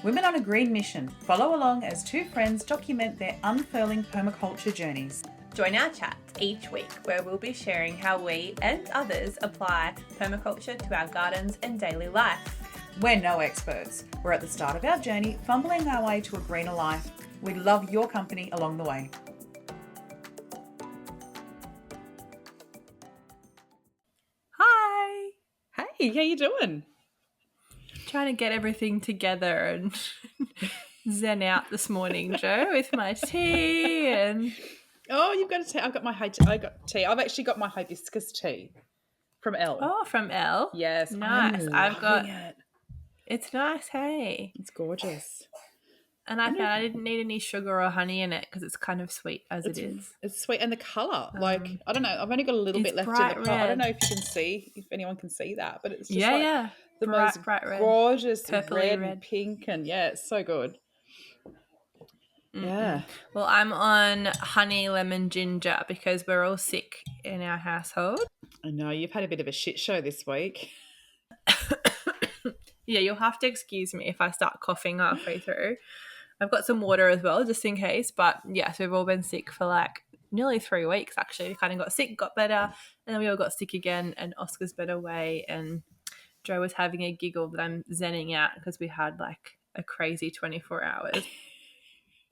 Women on a Green Mission. Follow along as two friends document their unfurling permaculture journeys. Join our chats each week where we'll be sharing how we and others apply permaculture to our gardens and daily life. We're no experts. We're at the start of our journey, fumbling our way to a greener life. We love your company along the way. Hi! Hey, how you doing? Trying to get everything together and zen out this morning, Jo, with my tea and... Oh, you've got a tea. I got tea. I've actually got my hibiscus tea from Elle. Oh, from Elle? Yes, nice. I'm loving it. It's nice, hey? It's gorgeous. And I found I didn't need any sugar or honey in it because it's kind of sweet as it is. It's sweet. And the colour, I don't know, I've only got a little bit left in the pot. I don't know if anyone can see that, but it's just the most bright red. Gorgeous Purpley red and pink, and it's so good. Mm-mm. Yeah. Well, I'm on honey, lemon, ginger because we're all sick in our household. I know, you've had a bit of a shit show this week. Yeah, you'll have to excuse me if I start coughing halfway through. I've got some water as well, just in case. But yes, we've all been sick for like nearly 3 weeks, actually. We kind of got sick, got better, and then we all got sick again, and Oscar's been away, and Jo was having a giggle that I'm zenning out because we had like a crazy 24 hours.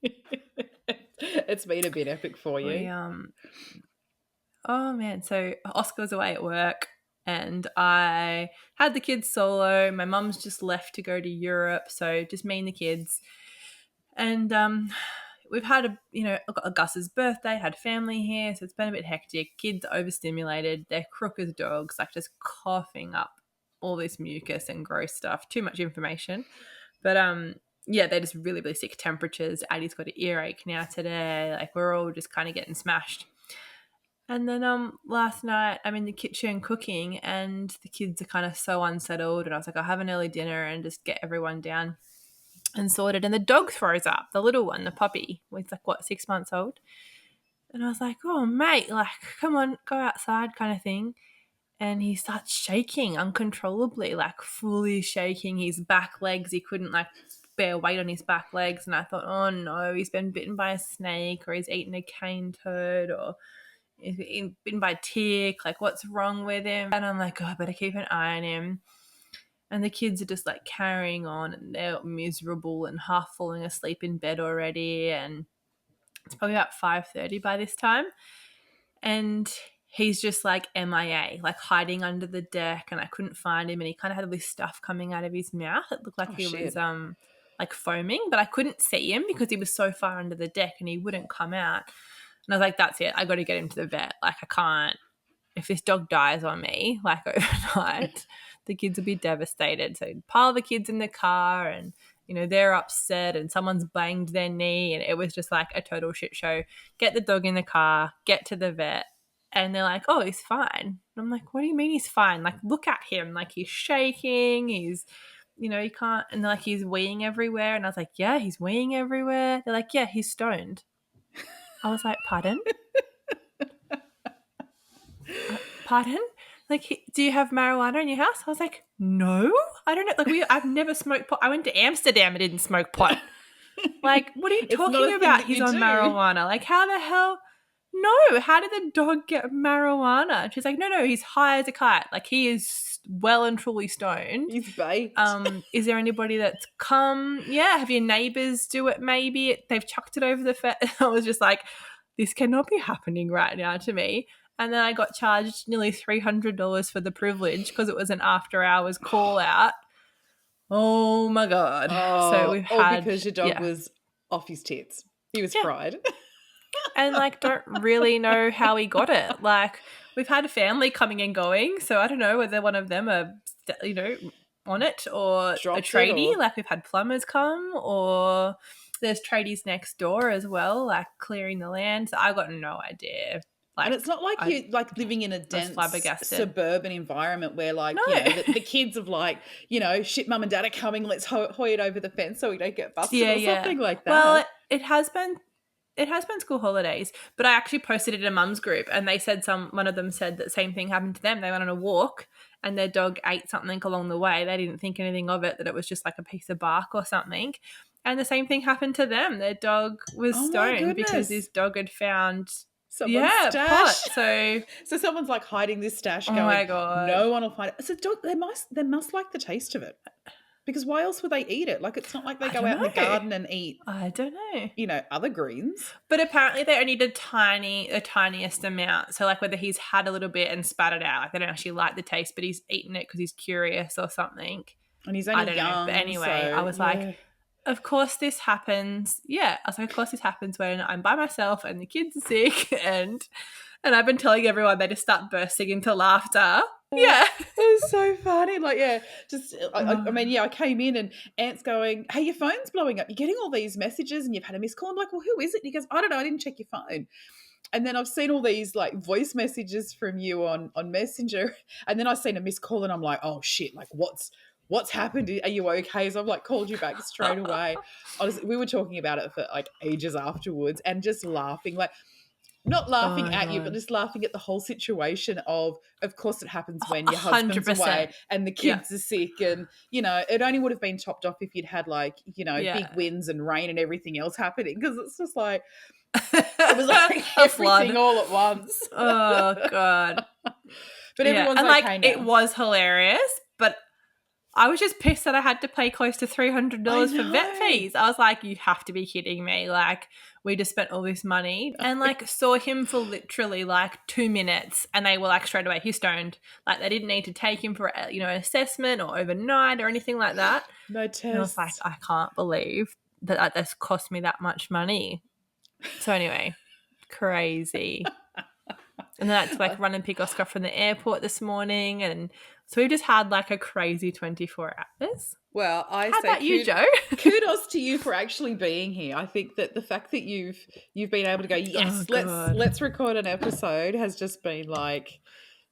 It's been a bit epic for you. Oh, man. So Oscar was away at work and I had the kids solo. My mum's just left to go to Europe, so just me and the kids. And we've had Gus's birthday, had family here, so it's been a bit hectic. Kids are overstimulated. They're crook as dogs, like just coughing up all this mucus and gross stuff. Too much information. But yeah, they're just really, really sick. Temperatures. Addie's got an earache now today. Like we're all just kind of getting smashed. And then last night I'm in the kitchen cooking and the kids are kind of so unsettled, and I was like, I'll have an early dinner and just get everyone down and sorted. And the dog throws up, the little one, the puppy, with like 6 months old. And I was like, oh mate, like come on, go outside kind of thing. And he starts shaking uncontrollably, like fully shaking his back legs. He couldn't like bear weight on his back legs. And I thought, oh no, he's been bitten by a snake, or he's eaten a cane toad, or he's been bitten by a tick. Like what's wrong with him? And I'm like, oh, I better keep an eye on him. And the kids are just like carrying on, and they're miserable and half falling asleep in bed already. And it's probably about 5:30 by this time. And he's just like MIA, like hiding under the deck, and I couldn't find him. And he kind of had all this stuff coming out of his mouth. It looked like was like foaming, but I couldn't see him because he was so far under the deck and he wouldn't come out. And I was like, that's it. I got to get him to the vet. Like I can't, if this dog dies on me, like overnight, the kids will be devastated. So pile the kids in the car, and they're upset, and someone's banged their knee, and it was just like a total shit show. Get the dog in the car, get to the vet, and they're like, oh, he's fine. And I'm like, what do you mean he's fine? Like, look at him. Like, he's shaking. He's, he can't. And they're like, he's weeing everywhere. And I was like, yeah, he's weeing everywhere. They're like, yeah, he's stoned. I was like, pardon? Pardon? Like, do you have marijuana in your house? I was like, no, I don't know. Like, I've never smoked pot. I went to Amsterdam and didn't smoke pot. Like, what are you talking about? He's on marijuana. Like, how the hell? No, how did the dog get marijuana? And she's like, no, he's high as a kite. Like, he is well and truly stoned. He's baked. Is there anybody that's come? Yeah, have your neighbours do it maybe? They've chucked it over the fence. I was just like, this cannot be happening right now to me. And then I got charged nearly $300 for the privilege because it was an after-hours call-out. Oh, my God. Oh, so we've had... because your dog was off his tits. He was fried. And, like, don't really know how he got it. Like, we've had a family coming and going, so I don't know whether one of them are, on it or a tradie. Like, we've had plumbers come, or there's tradies next door as well, like, clearing the land. So I've got no idea. Like, and it's not like you're like living in a dense suburban environment where like, the kids of like, shit, mum and dad are coming, let's hoy it over the fence so we don't get busted or something like that. Well, it has been school holidays, but I actually posted it in a mum's group, and they said one of them said that same thing happened to them. They went on a walk and their dog ate something along the way. They didn't think anything of it, that it was just like a piece of bark or something. And the same thing happened to them. Their dog was stoned because this dog had found someone's stash. Pot. So someone's like hiding this stash oh going, my God. No one will find it. So dog, they must like the taste of it. Because why else would they eat it? Like, it's not like they go out in the garden and eat, I don't know, other greens. But apparently they only did the tiniest amount. So like whether he's had a little bit and spat it out, like they don't actually like the taste, but he's eaten it because he's curious or something. And he's only young. Know. But anyway, I was like, of course this happens. Yeah, I was like, of course this happens when I'm by myself and the kids are sick, and I've been telling everyone, they just start bursting into laughter. Yeah. It was so funny. Like, I came in and Ant's going, hey, your phone's blowing up. You're getting all these messages and you've had a missed call. I'm like, well, who is it? And he goes, I don't know. I didn't check your phone. And then I've seen all these like voice messages from you on Messenger. And then I've seen a missed call and I'm like, oh shit, like what's happened? Are you okay? So I've like called you back straight away. We were talking about it for like ages afterwards and just laughing, like, not laughing at you, but just laughing at the whole situation of course it happens when your husband's 100%. Away and the kids are sick, and, it only would have been topped off if you'd had like, big winds and rain and everything else happening, because it's just like, it was like everything all at once. Oh, God. But everyone's and okay now. It was hilarious, but I was just pissed that I had to pay close to $300 for vet fees. I was like, you have to be kidding me. Like, we just spent all this money, and like saw him for literally like 2 minutes, and they were like straight away, he's stoned. Like, they didn't need to take him for, an assessment or overnight or anything like that. No tests. And I was like, I can't believe that this cost me that much money. So anyway, crazy. And then I had to like run and pick Oscar from the airport this morning, and so we just had like a crazy 24 hours. Well, How about you, Joe? Kudos to you for actually being here. I think that the fact that you've been able to go, yes, let's record an episode has just been like,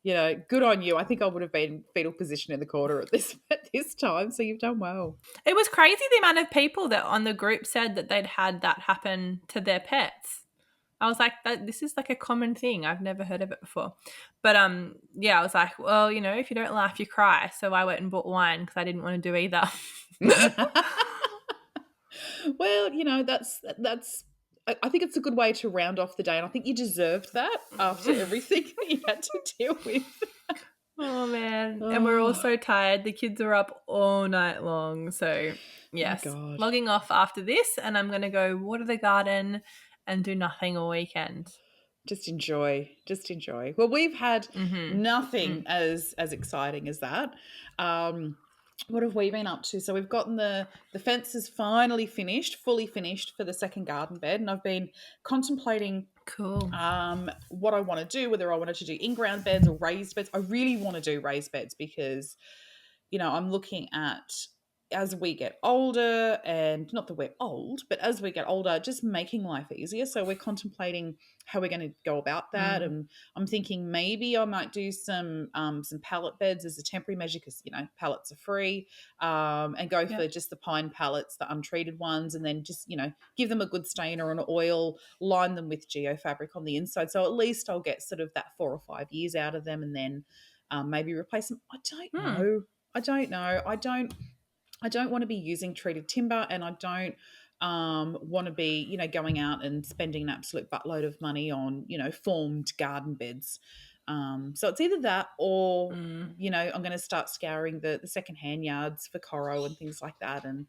good on you. I think I would have been fetal position in the corner at this time, so you've done well. It was crazy the amount of people that on the group said that they'd had that happen to their pets. I was like, this is like a common thing. I've never heard of it before. But I was like, well, if you don't laugh, you cry. So I went and bought wine because I didn't want to do either. Well, that's I think it's a good way to round off the day, and I think you deserved that after everything that you had to deal with. Oh, man. And we're all so tired. The kids are up all night long. So, yes, logging off after this, and I'm going to go water the garden and do nothing all weekend. Just enjoy. Well, we've had nothing as exciting as that. What have we been up to? So we've gotten the fence is finally fully finished for the second garden bed, and I've been contemplating what I want to do, whether I wanted to do in-ground beds or raised beds. I really want to do raised beds because, I'm looking at, as we get older, and not that we're old, but as we get older, just making life easier. So we're contemplating how we're going to go about that. And I'm thinking maybe I might do some pallet beds as a temporary measure because, pallets are free, and go for just the pine pallets, the untreated ones, and then just, give them a good stain or an oil, line them with geofabric on the inside. So at least I'll get sort of that 4 or 5 years out of them, and then maybe replace them. I don't know. I don't want to be using treated timber, and I don't want to be, going out and spending an absolute buttload of money on, formed garden beds. So it's either that or, I'm going to start scouring the secondhand yards for corro and things like that, and,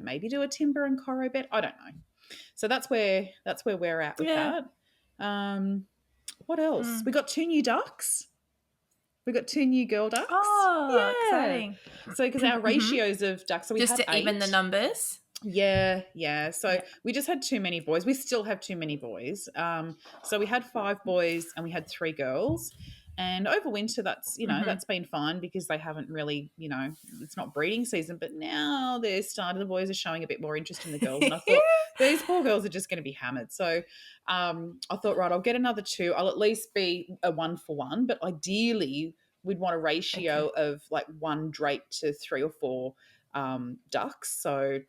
maybe do a timber and corro bed. I don't know. So that's where we're at with that. What else? We got 2 new ducks. We got 2 new girl ducks. Oh, exciting. So because our ratios of ducks, so we just had to 8. even the numbers. Yeah. So we just had too many boys. We still have too many boys. So we had 5 boys and we had 3 girls. And over winter, that's, that's been fine because they haven't really, it's not breeding season. But now the boys are showing a bit more interest in the girls. And I thought, these poor girls are just going to be hammered. So I thought, right, I'll get another 2. I'll at least be a 1-for-1. But ideally, we'd want a ratio of like 1 drake to 3 or 4 ducks. So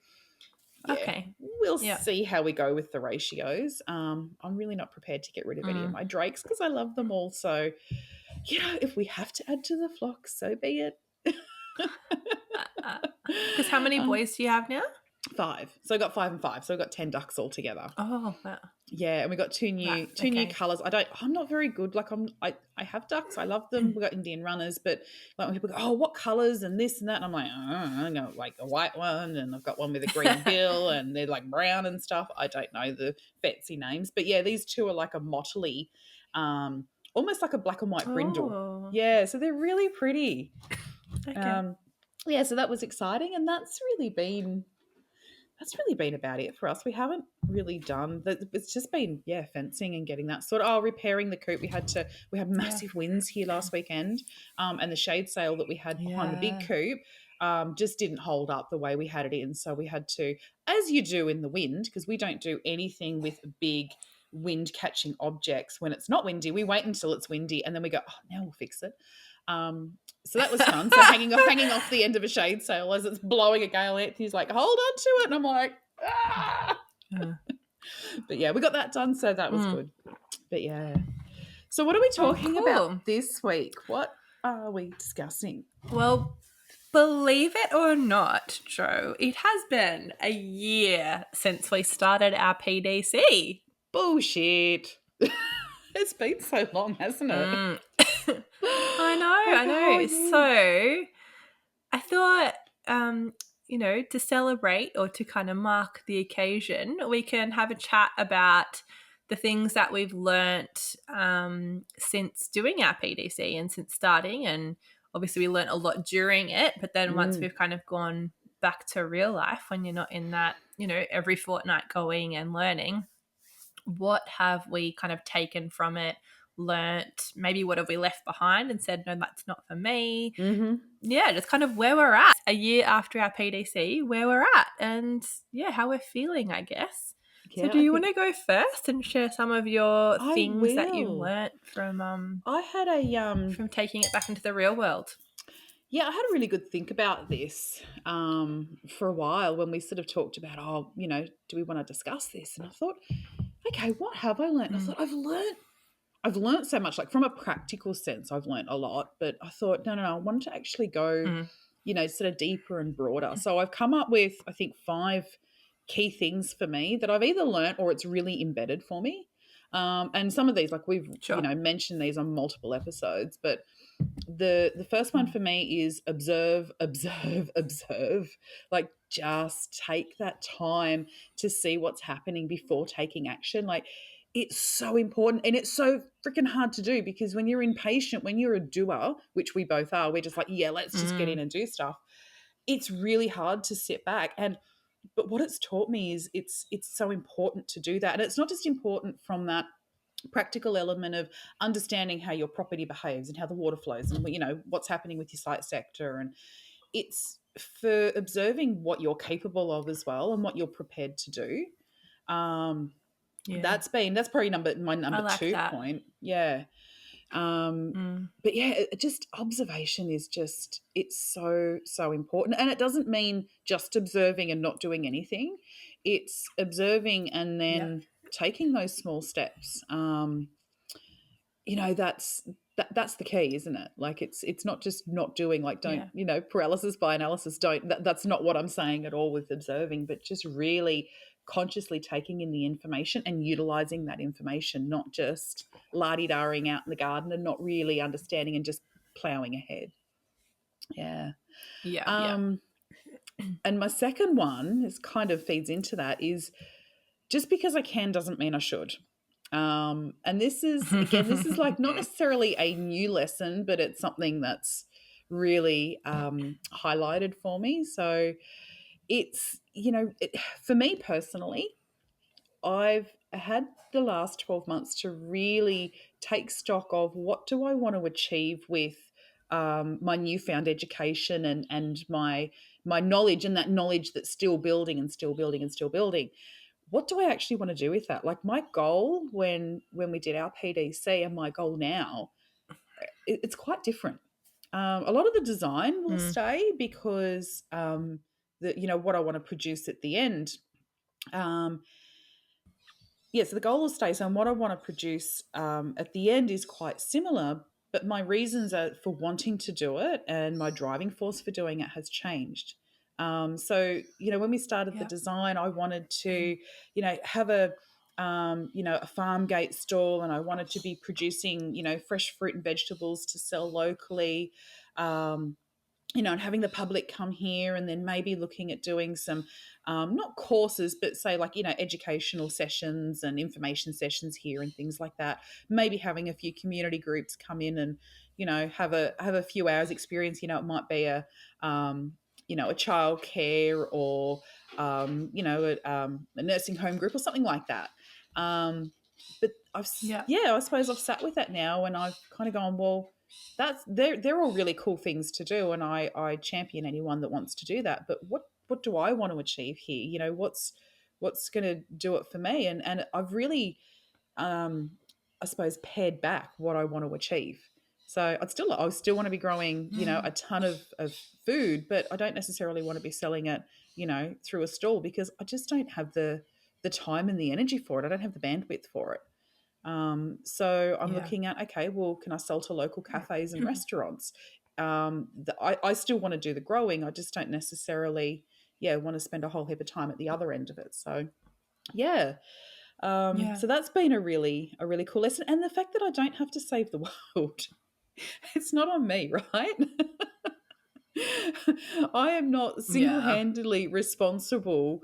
we'll see how we go with the ratios. I'm really not prepared to get rid of any of my drakes because I love them all. So if we have to add to the flock, so be it. Because how many boys do you have now? 5. So I got 5 and 5. So I got 10 ducks altogether. Oh, wow. Yeah, and we got two new colours. I'm not very good. Like I have ducks. I love them. We got Indian runners, but like when people go, oh, what colours and this and that, and I'm like, I know like a white one, and I've got one with a green bill, and they're like brown and stuff. I don't know the fancy names, but yeah, these two are like a mottly, almost like a black and white brindle. Oh. Yeah, so they're really pretty. Okay. Yeah, so that was exciting, and that's really been about it for us. We haven't really done that. It's just been fencing and getting that sort of repairing the coop. We had massive winds here last weekend, and the shade sail that we had behind the big coop just didn't hold up the way we had it in. So we had to, as you do in the wind, because we don't do anything with big wind catching objects when it's not windy. We wait until it's windy and then we go, oh, now we'll fix it. So that was fun. So hanging off the end of a shade sail as it's blowing a gale out, he's like, hold on to it. And I'm like, ah. But yeah, we got that done. So that was good. But yeah. So what are we talking about this week? What are we discussing? Well, believe it or not, Joe, it has been a year since we started our PDC. Bullshit. It's been so long, hasn't it? I know. So I thought, to celebrate or to kind of mark the occasion, we can have a chat about the things that we've learnt since doing our PDC and since starting. And obviously we learnt a lot during it, but then once we've kind of gone back to real life, when you're not in that, every fortnight going and learning, what have we kind of taken from it, learnt, maybe what have we left behind and said, no, that's not for me. Yeah, just kind of where we're at a year after our PDC, where we're at, and how we're feeling, I guess. So do you want to go first and share some of your things that you've learnt from I had from taking it back into the real world? Yeah, I had a really good think about this for a while when we sort of talked about, do we want to discuss this? And I thought, okay, what have I learned? I thought I've learned so much, like from a practical sense, I've learned a lot, but I thought, no, I wanted to actually go, sort of deeper and broader. So I've come up with, I think, 5 key things for me that I've either learned or it's really embedded for me. And some of these, like we've, mentioned these on multiple episodes, but the first one for me is observe. Like just take that time to see what's happening before taking action. Like it's so important, and it's so freaking hard to do because when you're impatient, when you're a doer, which we both are, we're just like, yeah, let's just get in and do stuff. It's really hard to sit back. But what it's taught me is it's so important to do that. And it's not just important from that practical element of understanding how your property behaves and how the water flows and what's happening with your site sector, and it's for observing what you're capable of as well and what you're prepared to do. That's probably my number 2 point. But just observation is just, it's so important. And it doesn't mean just observing and not doing anything. It's observing and then taking those small steps. That's the key, isn't it? Like it's not just not doing, like don't, paralysis by analysis, that's not what I'm saying at all with observing, but just really consciously taking in the information and utilizing that information, not just la-di-daring out in the garden and not really understanding and just plowing ahead. And my second one is kind of feeds into that, is just because I can doesn't mean I should. And this is like not necessarily a new lesson, but it's something that's really highlighted for me. So it's, for me personally, I've had the last 12 months to really take stock of what do I want to achieve with my newfound education and my knowledge, and that knowledge that's still building and still building and still building. What do I actually want to do with that? Like my goal when we did our PDC and my goal now, it's quite different. A lot of the design will stay because what I want to produce at the end. So the goal will stay. So what I want to produce at the end is quite similar, but my reasons for wanting to do it and my driving force for doing it has changed. So, when we started the Yeah. design, I wanted to, have a farm gate stall, and I wanted to be producing, fresh fruit and vegetables to sell locally. Um, and having the public come here, and then maybe looking at doing some, not courses, but say like, educational sessions and information sessions here and things like that. Maybe having a few community groups come in and, have a few hours experience. It might be a child care or, a nursing home group or something like that. But Yeah. I suppose I've sat with that now, and I've kind of gone, well, they're all really cool things to do, and I champion anyone that wants to do that. But what do I want to achieve here? What's going to do it for me? And I've really, I suppose, pared back what I want to achieve. So I still want to be growing, a ton of food, but I don't necessarily want to be selling it, through a stall, because I just don't have the time and the energy for it. I don't have the bandwidth for it. So I'm Yeah. looking at, okay, well, can I sell to local cafes and restaurants? I still want to do the growing. I just don't necessarily, want to spend a whole heap of time at the other end of it. So yeah. Yeah. So that's been a really cool lesson. And the fact that I don't have to save the world, it's not on me, right? I am not single Yeah. handedly responsible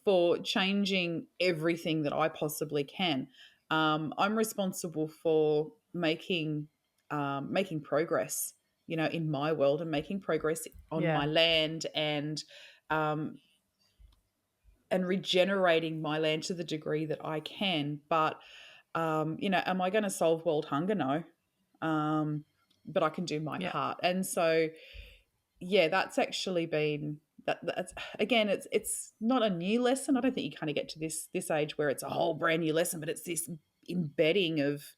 for changing everything that I possibly can. I'm responsible for making progress, in my world, and making progress on my Yeah. land, um, and regenerating my land to the degree that I can. But am I going to solve world hunger? No. But I can do my Yeah. part. And so, yeah, that's actually been that's again, it's not a new lesson. I don't think you kind of get to this age where it's a whole brand new lesson, but it's this embedding of,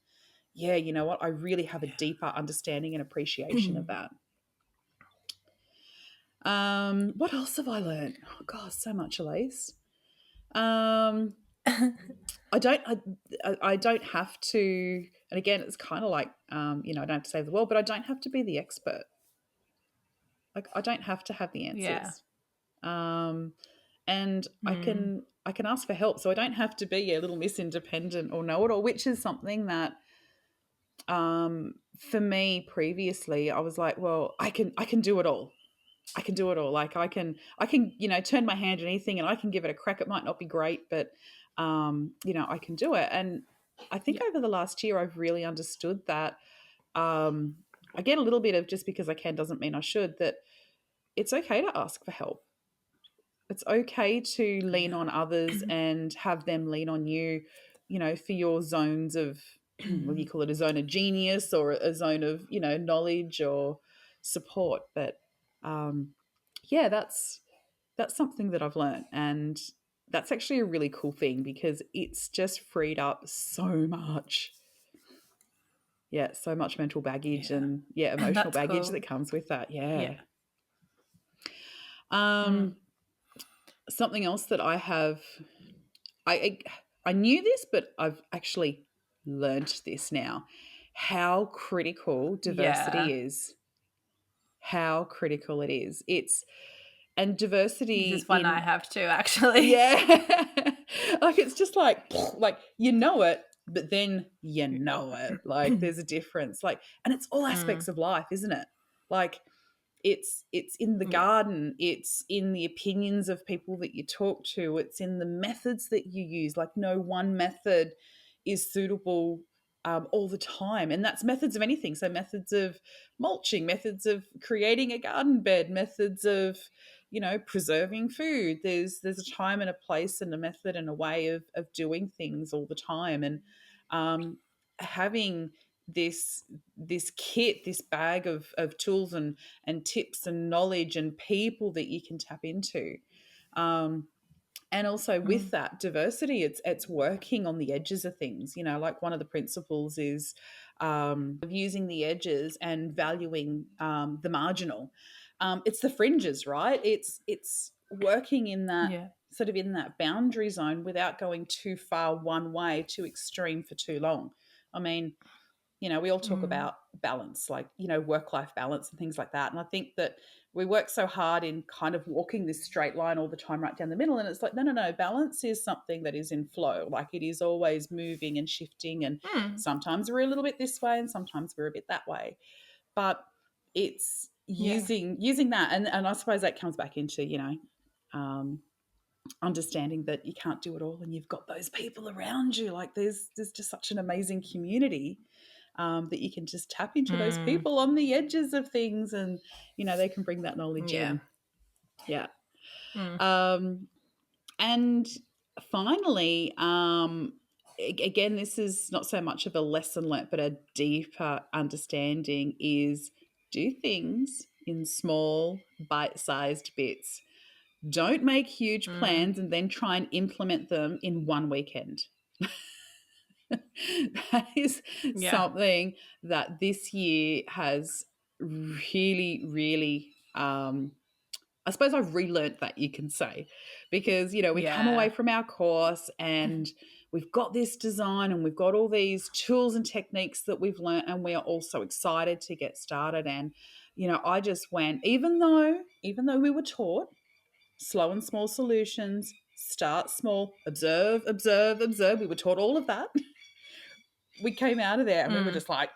yeah, you know what, I really have a deeper understanding and appreciation of that. What else have I learned? Oh god, so much, Elise. um I don't have to, and again, it's kind of like, I don't have to save the world, but I don't have to be the expert. Like, I don't have to have the Yeah. answers. um and Mm. I can ask for help, so I don't have to be a little Miss Independent or know it all, which is something that, for me previously, I was like, well, I can do it all. I can do it all. Like, I can turn my hand to anything, and I can give it a crack. It might not be great, but I can do it. And I think Yeah. over the last year, I've really understood that. I get a little bit of, just because I can doesn't mean I should, that it's okay to ask for help. It's okay to lean on others and have them lean on you, for your zones of, whether you call it a zone of genius or a zone of, knowledge or support. But yeah, that's something that I've learned, and that's actually a really cool thing, because it's just freed up so much. Yeah, so much mental baggage Yeah. and, yeah, emotional That's baggage cool. that comes with that. Yeah. Yeah. Mm. Um, Something else that I I knew this, but I've actually learnt this now. How critical Yeah. diversity is. How critical it is. And This diversity is one I in, have too, actually. yeah. Like, it's just like it, but then it. Like, there's a difference. Like, and it's all Mm. aspects of life, isn't it? Like, it's in the Yeah. garden, it's in the opinions of people that you talk to, it's in the methods that you use. Like, no one method is suitable all the time, and that's methods of anything. So methods of mulching, methods of creating a garden bed, methods of, preserving food. There's a time and a place and a method and a way of doing things all the time. And having this kit, this bag of tools and tips and knowledge and people that you can tap into. And also, with Mm. that diversity, it's working on the edges of things. Like, one of the principles is, of using the edges and valuing the marginal. It's the fringes, right? It's working in that, Yeah. sort of in that boundary zone, without going too far one way, too extreme for too long. I mean, we all talk about balance, like, work-life balance and things like that. And I think that we work so hard in kind of walking this straight line all the time right down the middle. And it's like, no, no, no. Balance is something that is in flow. Like, it is always moving and shifting. And Mm. sometimes we're a little bit this way and sometimes we're a bit that way. But it's Yeah. using that. And I suppose that comes back into, um, understanding that you can't do it all and you've got those people around you. Like, there's just such an amazing community, that you can just tap into those Mm. people on the edges of things, and they can bring that knowledge Yeah. in. Yeah. Mm. And finally, again, this is not so much of a lesson learnt, but a deeper understanding is, do things in small, bite-sized bits. Don't make huge Mm. plans and then try and implement them in one weekend. That is Yeah. something that this year has really, really, I suppose I've relearnt that, you can say, because, we come away Yeah. from our course and we've got this design and we've got all these tools and techniques that we've learnt, and we are all so excited to get started. And, I just went, even though we were taught slow and small solutions, start small, observe, observe, observe, we were taught all of that. We came out of there and we were just like,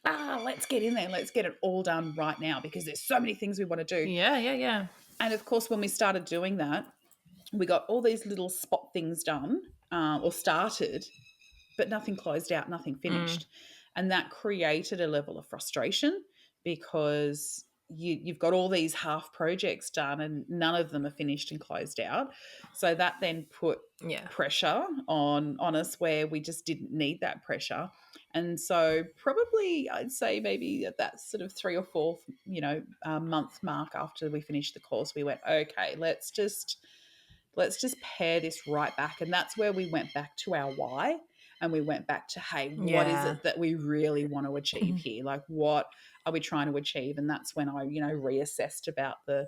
let's get in there. Let's get it all done right now, because there's so many things we want to do. Yeah. Yeah. Yeah. And of course, when we started doing that, we got all these little spot things done, or started, but nothing closed out, nothing finished. And that created a level of frustration, because you've got all these half projects done and none of them are finished and closed out. So that then put Yeah. pressure on us, where we just didn't need that pressure. And so probably I'd say maybe at that sort of 3 or 4 month mark after we finished the course, we went, okay, let's just pare this right back. And that's where we went back to our why, and we went back to, hey, what is Yeah. it that we really want to achieve here? Like, what are we trying to achieve? And that's when I reassessed about the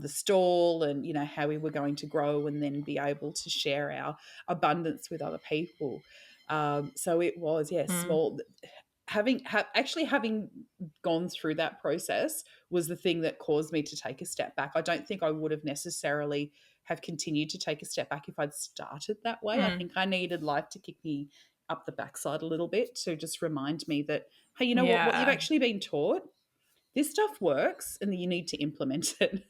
stall, and how we were going to grow and then be able to share our abundance with other people. So it was, small. Actually having gone through that process was the thing that caused me to take a step back. I don't think I would have necessarily have continued to take a step back if I'd started that way. I think I needed life to kick me up the backside a little bit to just remind me that, hey, you know what you've Yeah. actually been taught, this stuff works, and you need to implement it.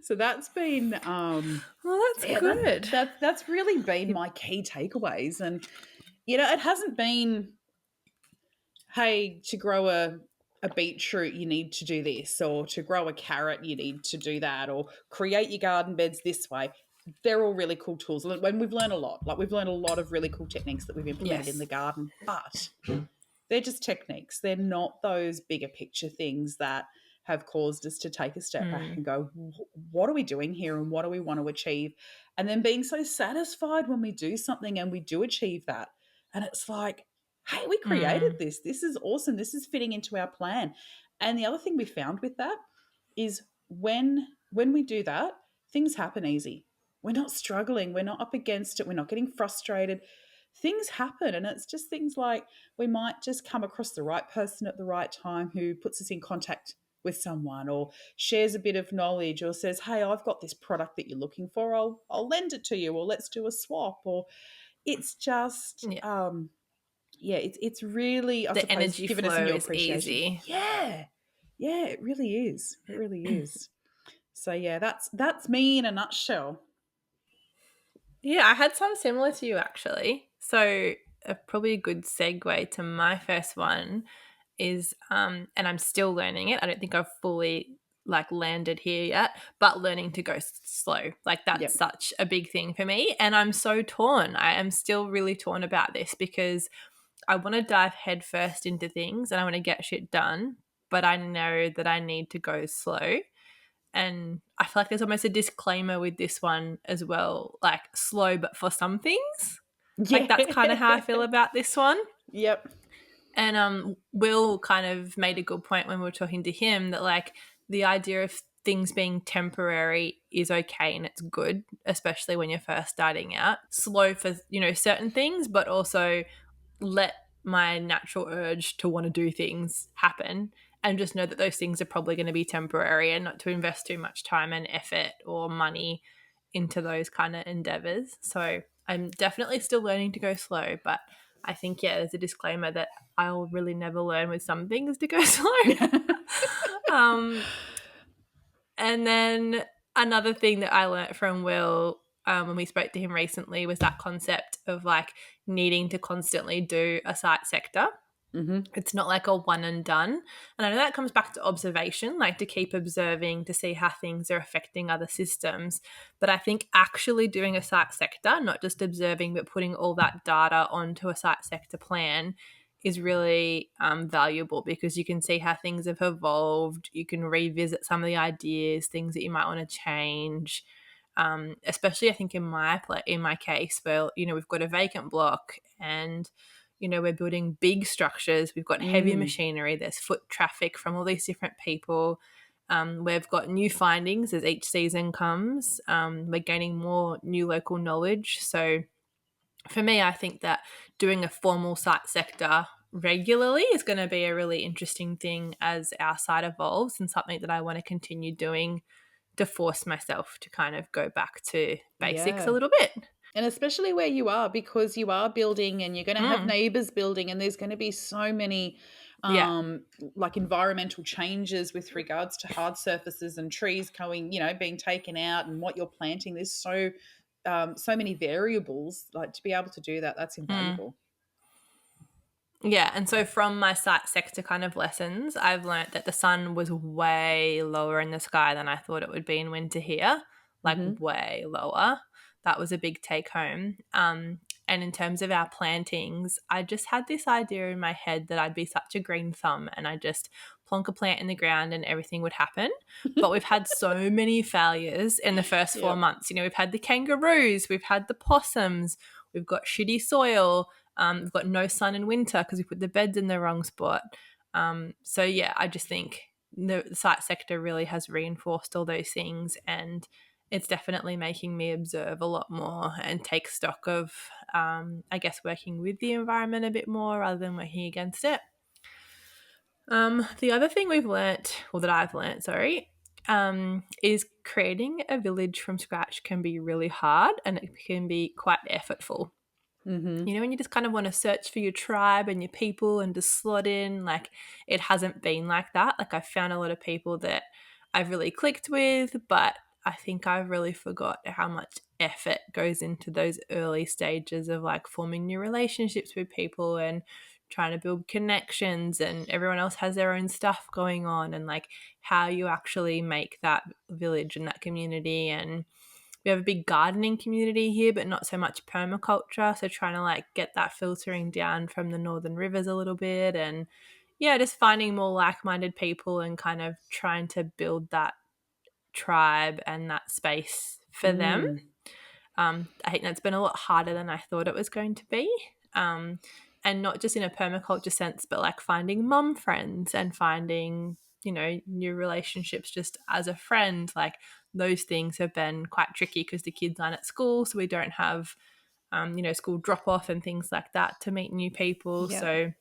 So that's been, Well, that's yeah, good. that's really been my key takeaways. And it hasn't been, hey, to grow a beetroot, you need to do this, or to grow a carrot, you need to do that, or create your garden beds this way. They're all really cool tools. When we've learned a lot, like we've learned a lot of really cool techniques that we've implemented in Yes. the garden, but they're just techniques. They're not those bigger picture things that have caused us to take a step back and go, what are we doing here and what do we want to achieve? And then being so satisfied when we do something and we do achieve that. And it's like, hey, we created this. This is awesome. This is fitting into our plan. And the other thing we found with that is, when we do that, things happen easy. We're not struggling. We're not up against it. We're not getting frustrated. Things happen. And it's just things like, we might just come across the right person at the right time who puts us in contact with someone, or shares a bit of knowledge, or says, hey, I've got this product that you're looking for. I'll lend it to you, or let's do a swap. Or it's just, Yeah. it's really, I The suppose, energy given us a flow new is appreciation. easy. Yeah. Yeah, it really is. It really is. So yeah, that's me in a nutshell. Yeah, I had some similar to you actually. So probably a good segue to my first one is, and I'm still learning it. I don't think I've fully landed here yet, but learning to go slow. Like that's Yep. such a big thing for me. And I'm so torn. I am still really torn about this, because I want to dive headfirst into things and I want to get shit done, but I know that I need to go slow. And I feel like there's almost a disclaimer with this one as well, like slow, but for some things. Like that's kind of how I feel Yeah. about this one. Yep. And Will kind of made a good point when we were talking to him, that like the idea of things being temporary is okay and it's good, especially when you're first starting out. Slow for, certain things, but also let my natural urge to want to do things happen, and just know that those things are probably going to be temporary, and not to invest too much time and effort or money into those kind of endeavors. So I'm definitely still learning to go slow, but I think, yeah, there's a disclaimer that I'll really never learn with some things to go slow. um, and then another thing that I learnt from Will, when we spoke to him recently, was that concept of like needing to constantly do a site sector. Mm-hmm. It's not like a one and done. And I know that comes back to observation, like to keep observing to see how things are affecting other systems. But I think actually doing a site sector, not just observing, but putting all that data onto a site sector plan is really valuable, because you can see how things have evolved. You can revisit some of the ideas, things that you might want to change. Especially I think in my case, where we've got a vacant block, and we're building big structures. We've got heavy Mm. machinery. There's foot traffic from all these different people. We've got new findings as each season comes. We're gaining more new local knowledge. So for me, I think that doing a formal site sector regularly is going to be a really interesting thing as our site evolves, and something that I want to continue doing to force myself to kind of go back to basics a Yeah. little bit. And especially where you are, because you are building and you're going to have Mm, neighbors building, and there's going to be so many yeah. like environmental changes with regards to hard surfaces and trees going, being taken out, and what you're planting. There's so many variables. Like, to be able to do that, that's Mm. invaluable. Yeah, and so from my site sector kind of lessons, I've learnt that the sun was way lower in the sky than I thought it would be in winter here, like Mm-hmm. way lower. That was a big take home. And in terms of our plantings, I just had this idea in my head that I'd be such a green thumb, and I just plonk a plant in the ground and everything would happen. But we've had so many failures in the first four Yep. months. We've had the kangaroos, we've had the possums, we've got shitty soil. We've got no sun in winter because we put the beds in the wrong spot. So yeah, I just think the site sector really has reinforced all those things, and it's definitely making me observe a lot more and take stock of, I guess, working with the environment a bit more rather than working against it. The other thing we've learnt, or that I've learnt, sorry, is creating a village from scratch can be really hard, and it can be quite effortful. Mm-hmm. When you just kind of want to search for your tribe and your people and just slot in, like, it hasn't been like that. Like, I've found a lot of people that I've really clicked with, but I think I've really forgot how much effort goes into those early stages of like forming new relationships with people and trying to build connections, and everyone else has their own stuff going on, and like how you actually make that village and that community. And we have a big gardening community here, but not so much permaculture. So trying to like get that filtering down from the northern rivers a little bit, and yeah, just finding more like-minded people and kind of trying to build that tribe and that space for them. Mm. I think that's been a lot harder than I thought it was going to be. Um, and not just in a permaculture sense, but like finding mum friends and finding, new relationships just as a friend. Like, those things have been quite tricky because the kids aren't at school. So we don't have, school drop off and things like that to meet new people. Yeah. So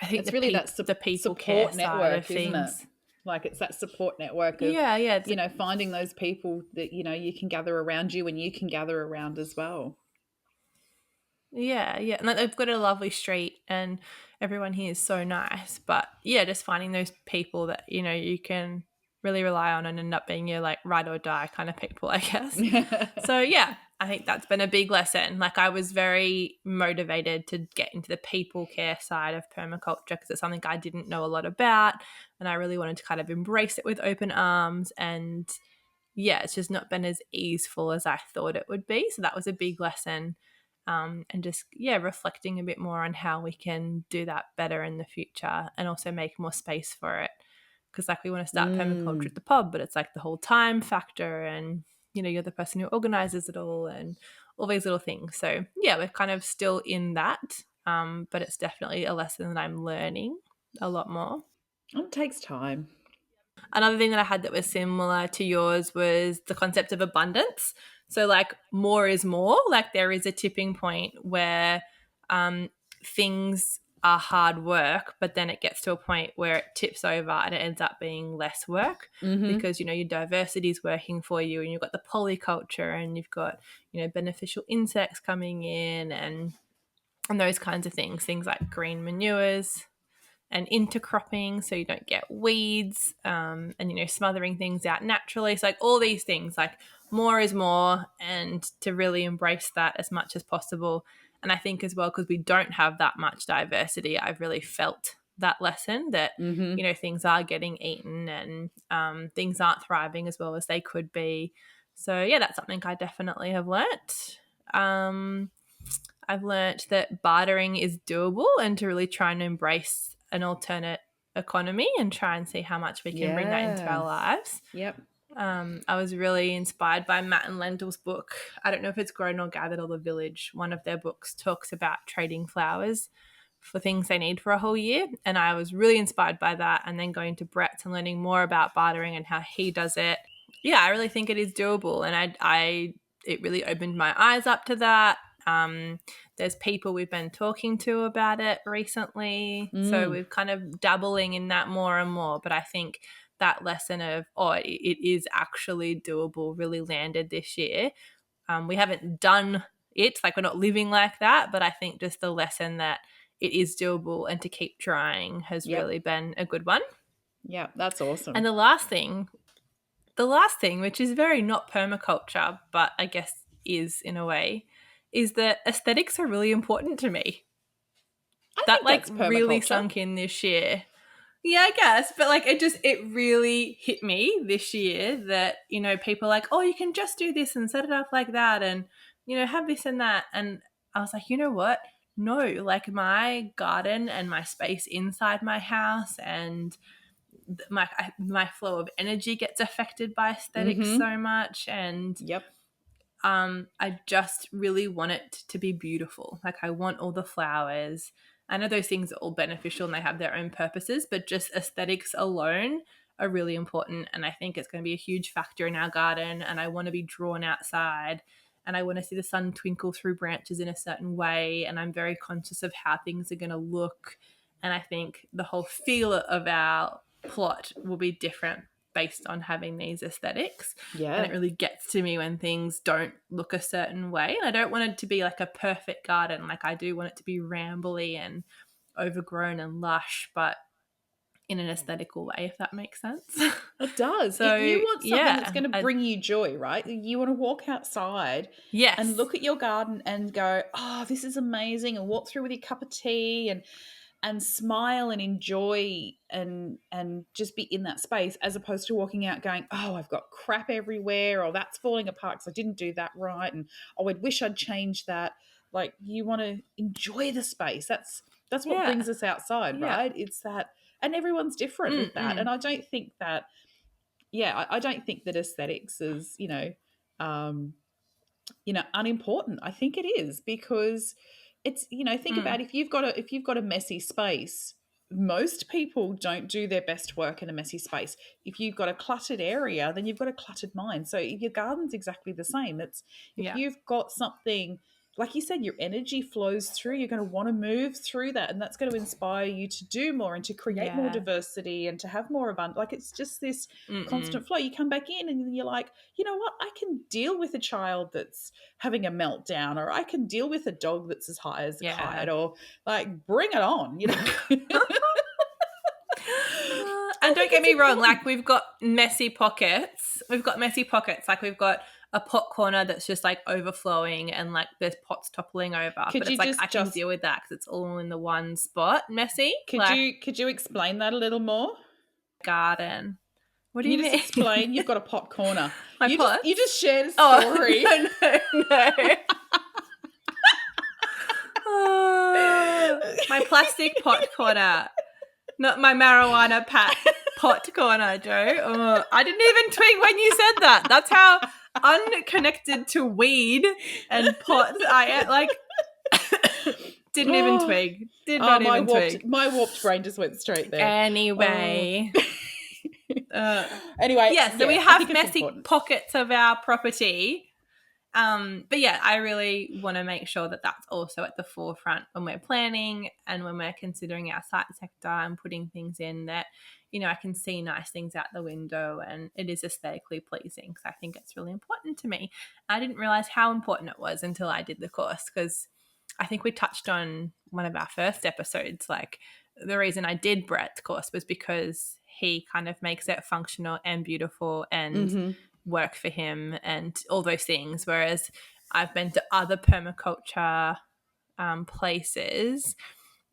I think It's really that the people care support side of network, isn't it? things. Like, it's that support network of, Yeah, yeah. finding those people that, you can gather around you, and you can gather around as well. Yeah, yeah. And like, they've got a lovely street and everyone here is so nice. But yeah, just finding those people that, you can really rely on and end up being your like ride or die kind of people, I guess. So yeah, I think that's been a big lesson. Like, I was very motivated to get into the people care side of permaculture because it's something I didn't know a lot about, and I really wanted to kind of embrace it with open arms. And yeah, it's just not been as easeful as I thought it would be. So that was a big lesson. And just, yeah, reflecting a bit more on how we can do that better in the future and also make more space for it. Because, like, we want to start permaculture Mm. at the pub, but it's like the whole time factor, and, you're the person who organizes it all and all these little things. So, yeah, we're kind of still in that. But it's definitely a lesson that I'm learning a lot more. It takes time. Another thing that I had that was similar to yours was the concept of abundance. So, like, more is more. Like, there is a tipping point where things are hard work, but then it gets to a point where it tips over and it ends up being less work because, your diversity is working for you, and you've got the polyculture, and you've got, beneficial insects coming in, and those kinds of things like green manures and intercropping so you don't get weeds, and, smothering things out naturally. So, like, all these things, like, more is more, and to really embrace that as much as possible. And I think as well, because we don't have that much diversity, I've really felt that lesson that, things are getting eaten, and things aren't thriving as well as they could be. So, yeah, that's something I definitely have learnt. I've learnt that bartering is doable, and to really try and embrace an alternate economy and try and see how much we can bring that into our lives. Yep. I was really inspired by Matt and Lendel's book. I don't know if it's Grown or Gathered or The Village. One of their books talks about trading flowers for things they need for a whole year. And I was really inspired by that. And then going to Brett's and learning more about bartering and how he does it. Yeah, I really think it is doable. And it really opened my eyes up to that. There's people we've been talking to about it recently. So we're kind of dabbling in that more and more. But I think that lesson of, it is actually doable really landed this year. We haven't done it, like, we're not living like that, but I think just the lesson that it is doable and to keep trying has really been a good one. Yeah, that's awesome. And the last thing, which is very not permaculture, but I guess is in a way, is that aesthetics are really important to me. I think that's really sunk in this year. Yeah, I guess. But, like, it really hit me this year that, people are like, oh, you can just do this and set it up like that and, have this and that. And I was like, you know what? No, like, my garden and my space inside my house and my flow of energy gets affected by aesthetics so much. And I just really want it to be beautiful. Like, I want all the flowers. I know those things are all beneficial and they have their own purposes, but just aesthetics alone are really important. And I think it's going to be a huge factor in our garden. And I want to be drawn outside, and I want to see the sun twinkle through branches in a certain way. And I'm very conscious of how things are going to look. And I think the whole feel of our plot will be different based on having these aesthetics. Yeah. And it really gets to me when things don't look a certain way. And I don't want it to be like a perfect garden. Like, I do want it to be rambly and overgrown and lush, but in an aesthetical way, if that makes sense. It does. So you want something that's going to bring you joy, right? You want to walk outside and look at your garden and go, oh, this is amazing, and walk through with your cup of tea and smile and enjoy and just be in that space, as opposed to walking out going, oh, I've got crap everywhere, or that's falling apart because I didn't do that right, and oh, I wish I'd changed that. Like, you want to enjoy the space. That's what brings us outside, right? It's that, and everyone's different with that. And I don't think that, I don't think that aesthetics is, unimportant. I think it is, because it's, think about, if you've got a messy space, most people don't do their best work in a messy space. If you've got a cluttered area, then you've got a cluttered mind. So your garden's exactly the same. It's, if you've got something, like you said, your energy flows through, you're going to want to move through that, and that's going to inspire you to do more and to create more diversity and to have more abundance. Like, it's just this constant flow. You come back in and you're like, you know what, I can deal with a child that's having a meltdown, or I can deal with a dog that's as high as a kite, or like, bring it on, And don't get me wrong, like, we've got messy pockets. Like, we've got a pot corner that's just like overflowing and like there's pots toppling over. But it's like, I can deal with that because it's all in the one spot. Messy. Could you explain that a little more? Garden. What do you mean? Just explain. You've got a pot corner. You just shared a story. No. My plastic pot corner. Not my marijuana pot corner, Joe. I didn't even twig when you said that. That's how unconnected to weed and pot I am. Like, didn't even twig. Did not even twig. My warped brain just went straight there. Anyway. Anyway. So we have messy pockets of our property. But yeah, I really want to make sure that that's also at the forefront when we're planning and when we're considering our site sector and putting things in that, I can see nice things out the window and it is aesthetically pleasing, because I think it's really important to me. I didn't realize how important it was until I did the course, because I think we touched on one of our first episodes, like the reason I did Brett's course was because he kind of makes it functional and beautiful and work for him and all those things. Whereas I've been to other permaculture places,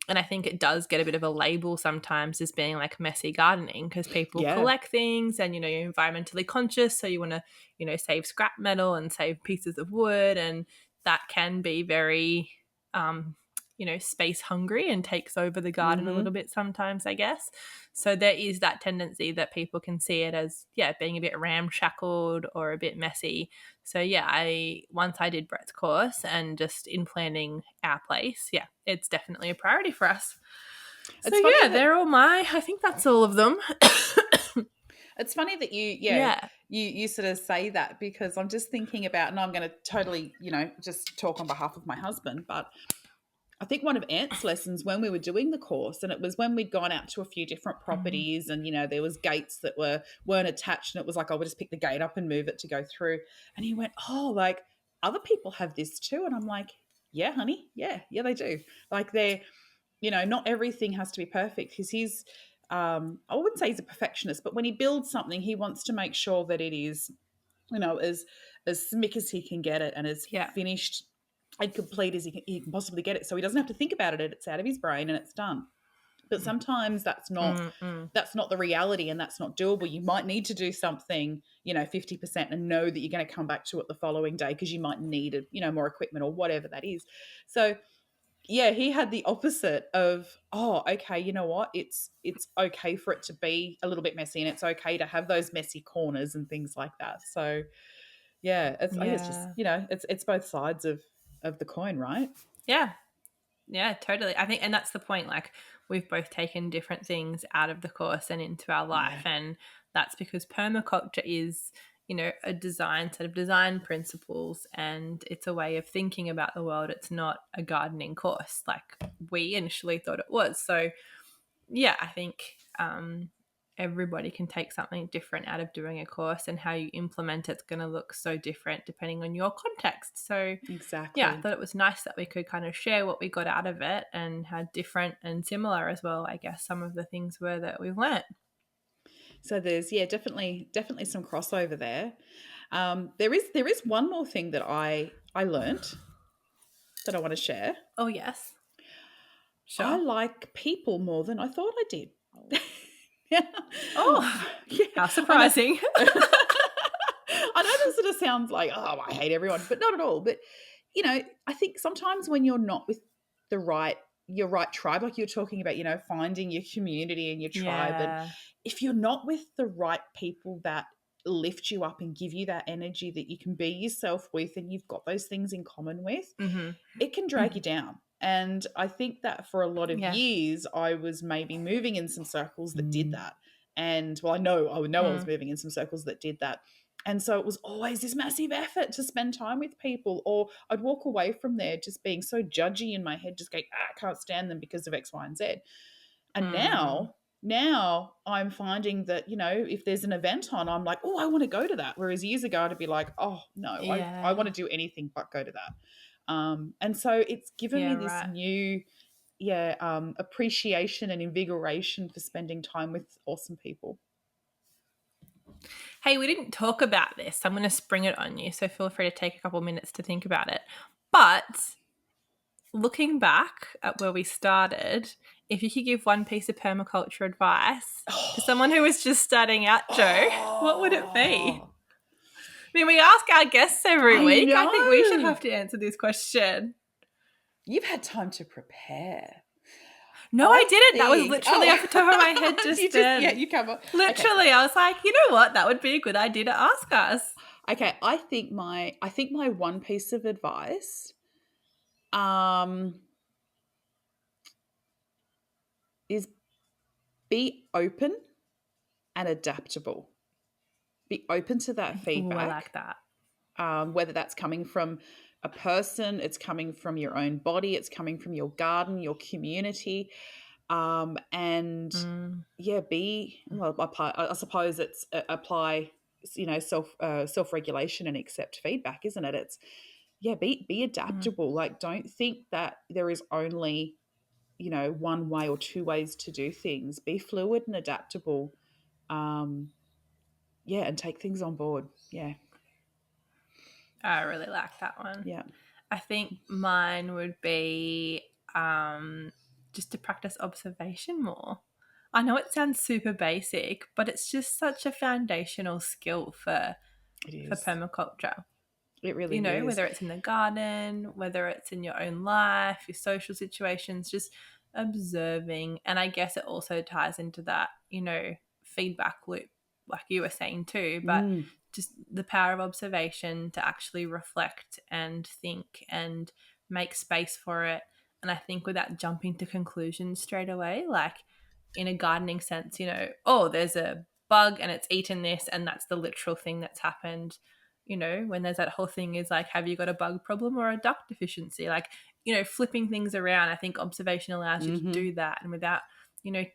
and I think it does get a bit of a label sometimes as being like messy gardening, because people Yeah. collect things and, you're environmentally conscious. So you want to, save scrap metal and save pieces of wood. And that can be very, space hungry and takes over the garden a little bit sometimes, I guess. So there is that tendency that people can see it as, being a bit ramshackled or a bit messy. So once I did Brett's course and just in planning our place, it's definitely a priority for us. It's So funny they're all I think that's all of them. It's funny that Yeah. you sort of say that, because I'm just thinking about, and I'm going to totally, just talk on behalf of my husband, but I think one of Ant's lessons when we were doing the course, and it was when we'd gone out to a few different properties, and there was gates that weren't attached, and it was like, oh, we'll just pick the gate up and move it to go through. And he went, oh, like other people have this too, and I'm like, yeah, honey, yeah, they do. Like not everything has to be perfect, because he's I wouldn't say he's a perfectionist, but when he builds something, he wants to make sure that it is, as slick as he can get it and as finished and complete as he can possibly get it. So he doesn't have to think about it. It's out of his brain and it's done. But sometimes that's not the reality, and that's not doable. You might need to do something, 50%, and know that you're going to come back to it the following day because you might need it, more equipment or whatever that is. So he had the opposite of, oh, okay, you know what? It's okay for it to be a little bit messy, and it's okay to have those messy corners and things like that. So I think it's just, it's both sides of the coin, right? Yeah, totally. I think, and that's the point, like we've both taken different things out of the course and into our life. And that's because permaculture is, a set of design principles, and it's a way of thinking about the world. It's not a gardening course like we initially thought it was. So I think everybody can take something different out of doing a course, and how you implement it's going to look so different depending on your context. So exactly, I thought it was nice that we could kind of share what we got out of it, and how different and similar as well, I guess, some of the things were that we've learnt. So there's definitely some crossover there. There is one more thing that I learnt that I want to share. Oh yes, sure. I like people more than I thought I did. Oh, how surprising. I know this sort of sounds like, oh, I hate everyone, but not at all. But, I think sometimes when you're not with your right tribe, like you're talking about, finding your community and your tribe. And if you're not with the right people that lift you up and give you that energy that you can be yourself with, and you've got those things in common with, it can drag you down. And I think that for a lot of years, I was maybe moving in some circles that did that. And I know I was moving in some circles that did that. And so it was always this massive effort to spend time with people, or I'd walk away from there just being so judgy in my head, just going, I can't stand them because of X, Y, and Z. And now I'm finding that, if there's an event on, I'm like, oh, I want to go to that. Whereas years ago, I'd be like, oh, no, I want to do anything but go to that. And so it's given me this new appreciation and invigoration for spending time with awesome people. Hey, we didn't talk about this. I'm going to spring it on you, so feel free to take a couple minutes to think about it. But looking back at where we started, if you could give one piece of permaculture advice to someone who was just starting out, Jo, what would it be? I mean, we ask our guests every week. I think we should have to answer this question. You've had time to prepare. No, I didn't. That was literally off the top of my head just then. You cover. Literally, okay. I was like, you know what? That would be a good idea to ask us. Okay, I think my one piece of advice is be open and adaptable. Be open to that feedback. Ooh, I like that. whether that's coming from a person, it's coming from your own body, it's coming from your garden, your community. And yeah, I suppose it's apply, self-regulation and accept feedback, isn't it? It's, yeah, be adaptable. Like, don't think that there is only, one way or two ways to do things. Be fluid and adaptable. Yeah, and take things on board. Yeah. I really like that one. Yeah. I think mine would be just to practice observation more. I know it sounds super basic, but it's just such a foundational skill for permaculture. It really is. Whether it's in the garden, whether it's in your own life, your social situations, just observing. And I guess it also ties into that, feedback loop, like you were saying too, but just the power of observation to actually reflect and think and make space for it. And I think without jumping to conclusions straight away, like in a gardening sense, there's a bug and it's eaten this and that's the literal thing that's happened. When there's that whole thing is like, have you got a bug problem or a duct deficiency? Like, flipping things around. I think observation allows you to do that. And without,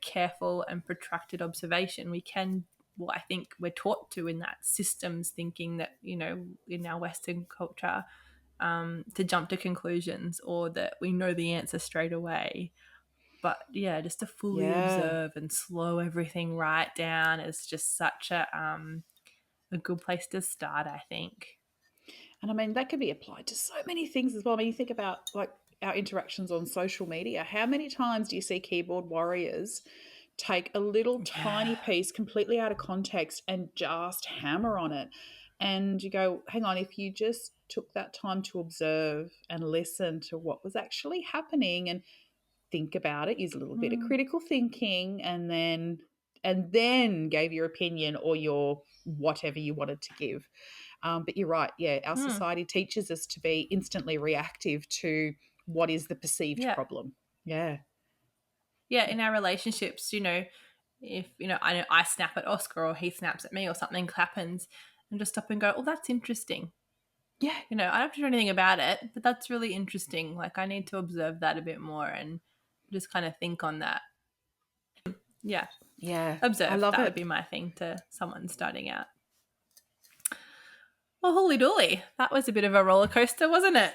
careful and protracted observation, we can, I think we're taught to in that systems thinking that, in our Western culture, to jump to conclusions or that we know the answer straight away. But yeah, just to fully observe and slow everything right down is just such a good place to start, I think. And I mean, that can be applied to so many things as well. I mean, you think about like our interactions on social media. How many times do you see keyboard warriors take a little tiny piece completely out of context and just hammer on it? And you go, hang on, if you just took that time to observe and listen to what was actually happening and think about it, use a little bit of critical thinking, and then gave your opinion or your whatever you wanted to give. But you're right. Yeah, our society teaches us to be instantly reactive to what is the perceived problem. Yeah. Yeah, in our relationships, if, I know I snap at Oscar or he snaps at me or something happens, and just stop and go, oh, that's interesting. Yeah. I don't have to do anything about it, but that's really interesting. Like, I need to observe that a bit more and just kind of think on that. Yeah. Yeah. Observe. I love that it. would be my thing to someone starting out. Well, holy dooly. That was a bit of a roller coaster, wasn't it?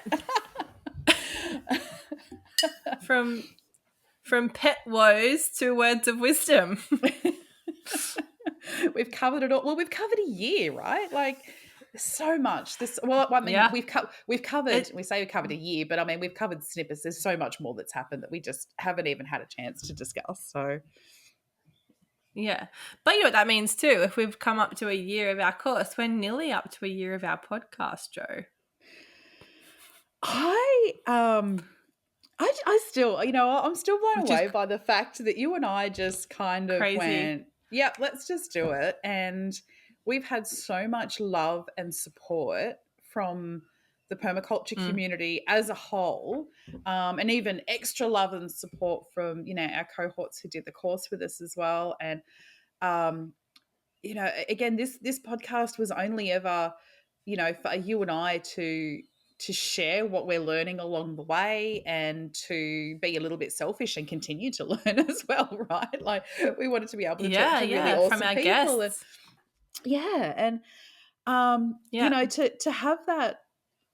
From pet woes to words of wisdom. We've covered it all. Well, we've covered a year, right? Like, so much. We've covered. We say we covered a year, but I mean, we've covered snippets. There's so much more that's happened that we just haven't even had a chance to discuss. So, yeah, but you know what that means too. If we've come up to a year of our course, we're nearly up to a year of our podcast, Jo. I still, I'm still blown away by the fact that you and I just kind of went, yep, let's just do it. And we've had so much love and support from the permaculture community as a whole, and even extra love and support from, our cohorts who did the course with us as well. And, again, this podcast was only ever, for you and I to share what we're learning along the way and to be a little bit selfish and continue to learn as well, right? Like, we wanted to be able to talk to really awesome from our people. Guests. To have that,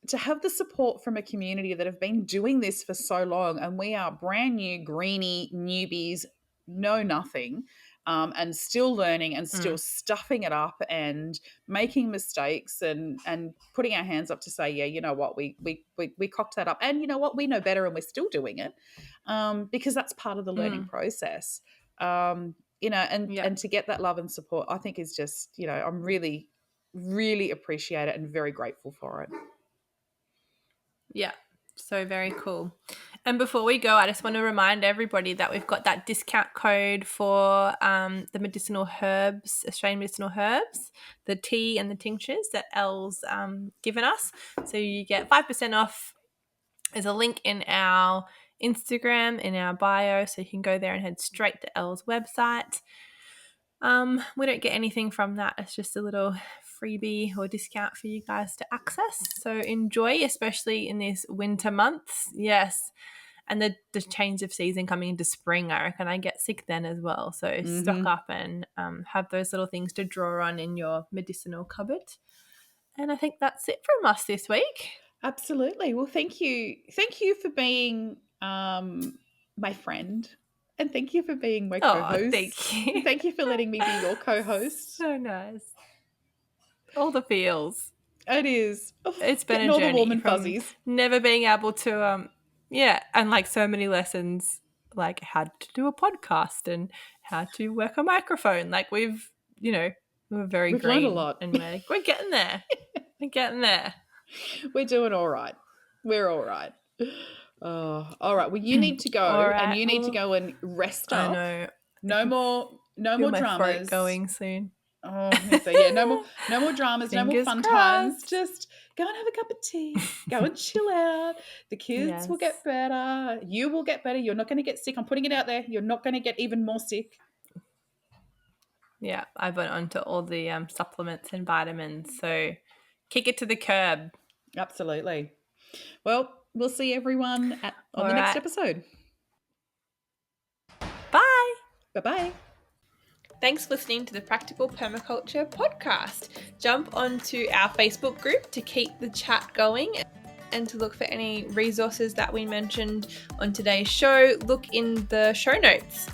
to have the support from a community that have been doing this for so long, and we are brand new, greeny newbies, know nothing, and still learning and still stuffing it up and making mistakes and putting our hands up to say, yeah, you know what, we cocked that up, and you know what, we know better, and we're still doing it, because that's part of the learning process. And to get that love and support, I think is just, I'm really, really appreciate it and very grateful for it. Yeah, so very cool. And before we go, I just want to remind everybody that we've got that discount code for the medicinal herbs, Australian medicinal herbs, the tea and the tinctures that Elle's given us. So you get 5% off. There's a link in our Instagram, in our bio, so you can go there and head straight to Elle's website. We don't get anything from that. It's just a little freebie or discount for you guys to access. So enjoy, especially in these winter months. Yes. And the change of season coming into spring, I reckon I get sick then as well. So stock up and have those little things to draw on in your medicinal cupboard. And I think that's it from us this week. Absolutely. Well, thank you. Thank you for being my friend. And thank you for being my co-host. Thank you. Thank you for letting me be your co-host. So nice. All the feels. It is. It's been getting a all journey the warm and from fuzzies. Never being able to and like so many lessons, like how to do a podcast and how to work a microphone. Like we're very We've green learned a lot. and we're getting there. We're getting there. We're doing all right. We're all right. Oh, all right. Well, you need to go and you need to go and rest up. I know. No more my dramas. throat going soon. Oh, so yeah, no more dramas, no more fun times. Just go and have a cup of tea. Go and chill out. The kids will get better. You will get better. You're not going to get sick. I'm putting it out there. You're not going to get even more sick. Yeah, I went on to all the supplements and vitamins. So kick it to the curb. Absolutely. Well, we'll see everyone on the next episode. Bye. Bye-bye. Thanks for listening to the Practical Permaculture podcast. Jump onto our Facebook group to keep the chat going and to look for any resources that we mentioned on today's show. Look in the show notes.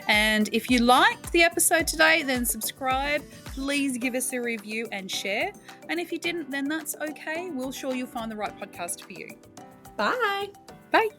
And if you liked the episode today, then subscribe. Please give us a review and share. And if you didn't, then that's okay. We're sure you'll find the right podcast for you. Bye. Bye.